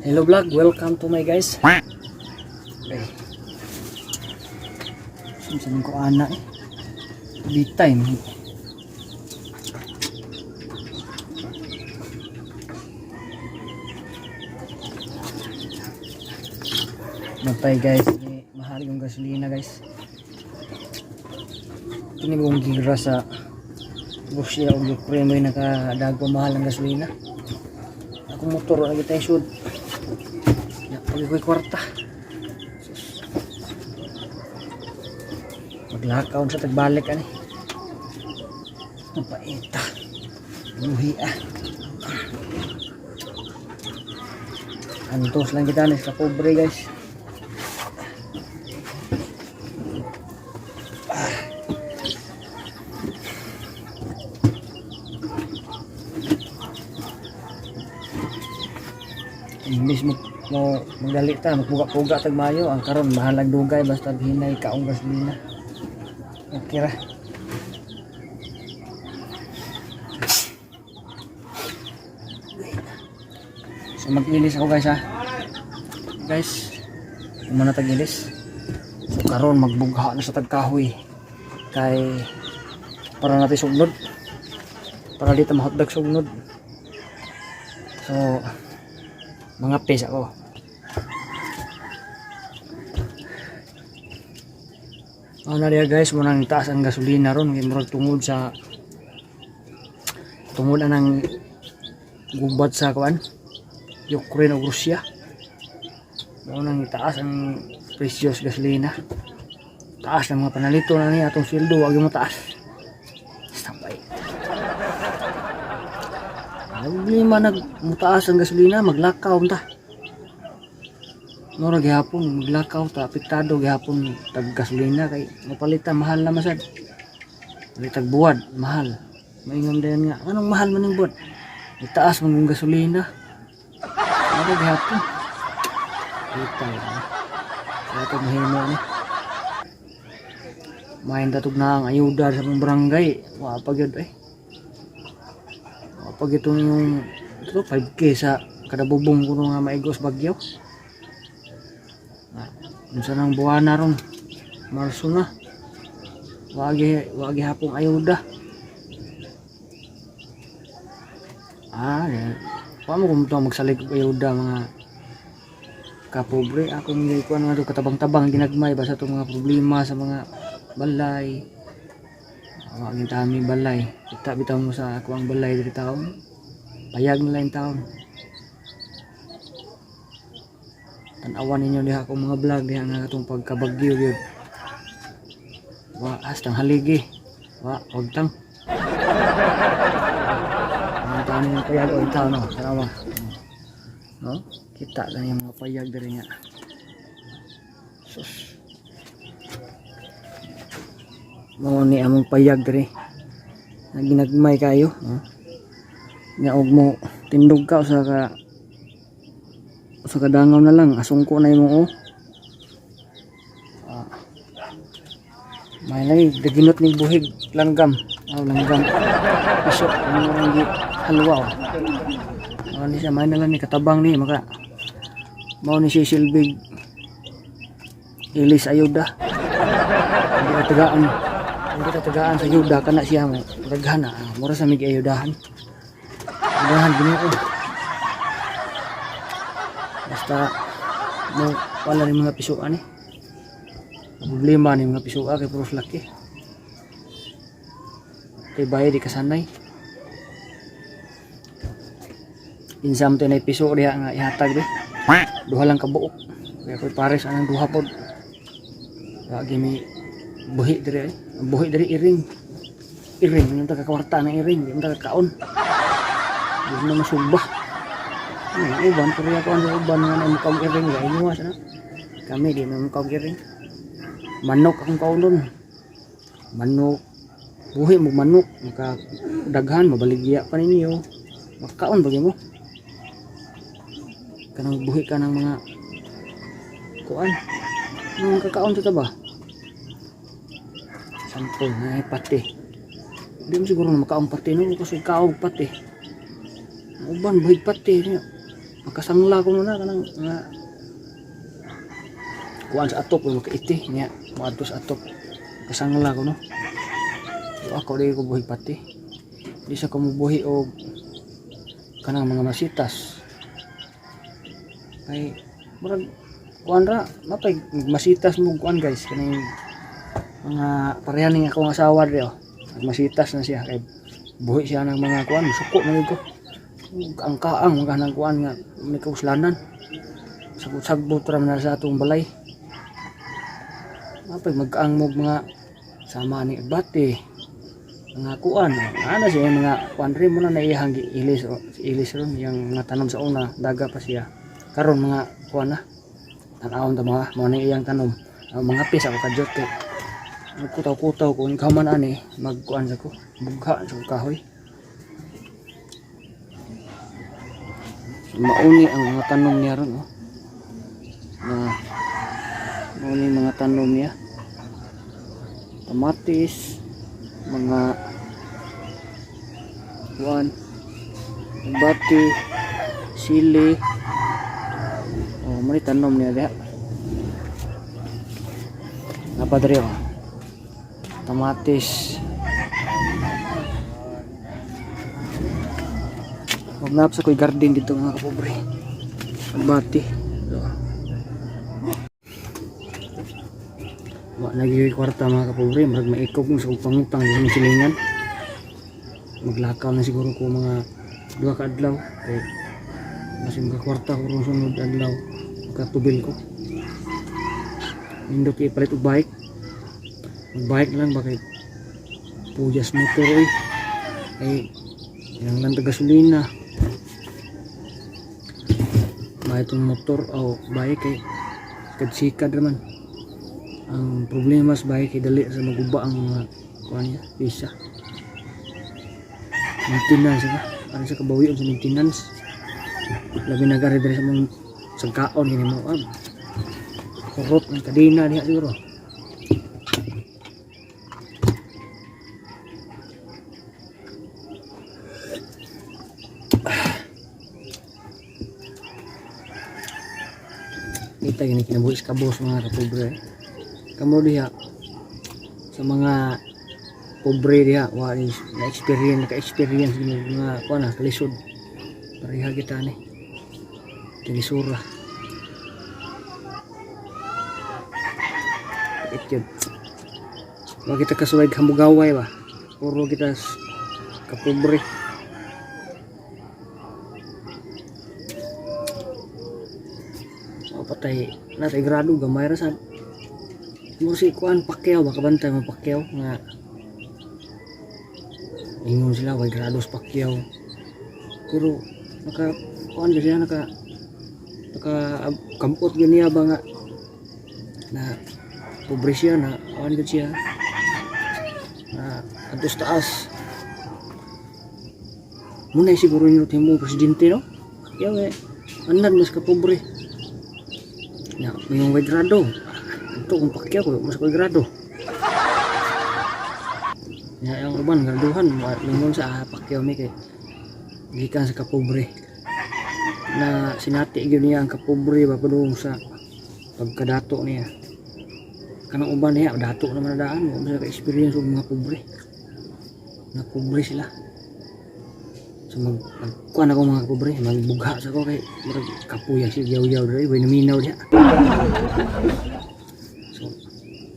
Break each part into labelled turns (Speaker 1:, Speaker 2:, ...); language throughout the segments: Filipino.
Speaker 1: Hello vlog, welcome to my guys. Okay. Saan ko ana eh. Big time. Matay guys, mahal yung gasolina guys. Ini mong gira sa Russia o Ukraine may nakadago mahal ang gasolina. Akong motor lagi tayo shoot. Pag ko'y kwarta. Maglakaw sa tagbalik ani. Napaita. Luhi ah. Antos lang kita sa pobre guys. Imbis mo magdali ta, magpuga-puga tag mayo, ang karon mahalag dugay basta hinay kaong gasolina. Okay ra. So mag-ilis ako guys ha. Guys, kumana tag-ilis. So karon magbugha na sa tagkahoy. Kay para natin sugnod. Para dito mahotdag sugnod. So mga pes ako. Na dia guys, munang taas ang gasolina ron kay murag tungod anang gubat sa kuan Ukraine ug Russia. Munang taas ang presyo sa gasolina. Taas ang mga panalito na ni atong sweldo, wag mo taas. Sampay. Problema nagmutaas ang gasolina, maglakaw ta. Nora gihapon maglakaw ta, apektado gihapon tag gasolina kay mapalitan mahal na masad. Tag buwad mahal. Maingam din nga, anong mahal man ning buwad? Itaas man ang gasolina. Nora gihapon. Kita ya. Ato mahimo ni. Main tatog na ang ayuda sa mga barangay. Wa pa gyud eh. Pag itong yung ito 5K sa kada bubong ko nga maigos bagyo. Unsa nang buwan na ron. Marso na. Wagi hapong ayuda. Paano kung ito magsalig ayuda mga kapobre? Ako mga ikuan nga ito katabang-tabang ginagmay basta itong mga problema sa mga balay. Wagin tami balay. Kita bitaw mo sa ako ang balay diri taon. Payag nila yung taon. Tanawan ninyo diha akong mga vlog diha nga itong pagkabagyo yun. Hastang haligi. Wagtang. Ang taon yung payag o yung taon no. Sarawa. No? Kita lang yung mga payag diri nga. Sus. Mao ni among payag diri. Ginagmay kayo, nga og mo tindog ka sa kadangaw na lang asungko na imo may lagi daginot ning buhig langgam langgam iso ano lang gi halwa ni siya may na lang ni katabang ni maka mao ni si silbig ilis ayuda hindi ka tagaan sa ayuda kana siya mo daghan na mura sa mig ayudahan ginoo basta mo wala ni mga pisuan eh problema ni mga pisuan kay puros laki kay bayad di kasanay insam to na piso diha nga ihatag di duha lang ka buok kaya koy pares anang duha pod lagi mi buhi diri iring yung tagakwarta ng iring yung tagakaon yung na masubah uban pero ako ang uban nga na mukhaw iring ya inuwas na kami di na mukhaw iring manok akong kaunon manok buhi mo manok makadaghan mabaligya pa ninyo makaon bagay mo kanang buhi ka ng mga kuan nung kakaon ito ba sampol na pati di mo siguro na makaong pati no kasi kaog pati uban buhig pati niya makasangla ko na kanang nga kuan sa atop ko makaiti niya moadto sa atop kasangla ko no. So ako di ko buhi pati di sa ko mubuhi og kanang mga masitas kay murag kuan ra mapay masitas mo kuan guys kaning mga parehan ning akong asawa diri oh. Masitas na siya kay buhi siya ng mga kuan suko na ko ang kaang mga nang kuan nga may kauslanan sagbot-sagbot ra man sa atong balay mapay mag-ang mo mga sama ni bati mga kuan ana siya mga kuan rin mo na naihang ilis ron yang mga tanom sa una daga pa siya karon mga kuan na tan-awon ta mga na iyang tanom mga pis ako kadyot kay kutaw-kutaw ko ikaw man ani magkuan sa ko bugha sa kahoy mauni ang mga tanom niya ron oh. Mauni mga tanom niya kamatis mga kuan bati sili oh mari tanom niya diha apa diri oh kamatis magnap sa ko'y garden dito mga kapobre bati wala nagiging kwarta mga kapobre marag maikog mo sa upang-upang sa silingan maglakaw na siguro ko mga 2 ka adlaw kay mas mga kwarta ko rin sunod adlaw katubil ko hindi ko ipalit og bike mag-bike lang bakit pujas motor ay yang lang gasolina may itong motor o bike ay kadsikad naman ang problema sa bike ay dali sa maguba ang mga kuha niya pisa maintenance ba para sa kabawian sa maintenance labi nagari dari sa mga sagkaon yun mo kurot ang kadina diha siguro kita gini kinabuhis kabos mga kapobre kamo diha sa mga pobre diha wa na experience mga kuan na kalisod pareha kita ni kinisura ityod wa kita kasuway hamugaway ba puro kita kapobre patay natay grado gamay ra sad mo si kuan Pacquiao baka bantay mo Pacquiao nga ingon sila way grado sa Pacquiao pero naka kuan siya naka kampot gani ba nga na pobre siya na kuan gud siya na atos taas muna siguro yung timo presidente no Pacquiao andan mas ka pobre ya, minum way grado. Ito kung Pacquiao ko, mas way grado. Ya, yang uban graduhan mingon sa Pacquiao mi kay gikan sa kapobre. Na sinati gyud niya ang kapobre ba padung sa pagkadato niya. Kanang uban niya dato naman daan mo sa experience og mga pobre. Na pobre sila. So magkuhan ako mga kapobre, magbugha sa ko kay murag kapuya si yaw-yaw diri, way naminaw diha. So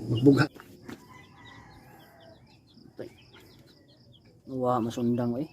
Speaker 1: magbugha. Wa masundang oy.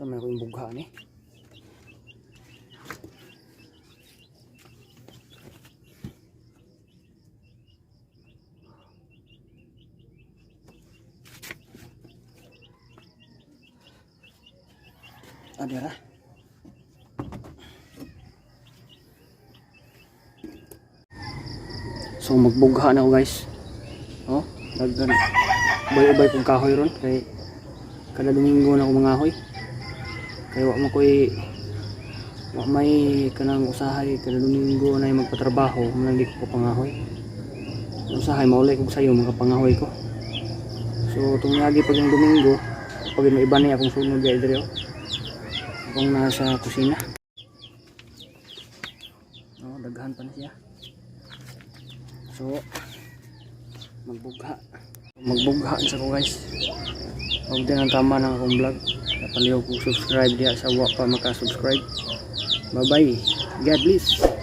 Speaker 1: Sa may ko yung bugha ni. Ada lah. So magbugha na ako guys. Oh, daghan ubay-ubay kong kahoy ron kay kada Domingo na ako mangahoy. Kay wa may kanang usahay kada Domingo na magpatrabaho, man di ko pangahoy. Usahay maulay ko sayo mga pangahoy ko. So tungagi pag yung Domingo, pag may iba na akong sunod diri oh. Akong nasa kusina. Oh, daghan pa na siya. So magbugha sa ko guys. Huwag din ang tama ng akong vlog. Napaliw kong subscribe diya sa wa pa maka-subscribe. Bye bye. God bless.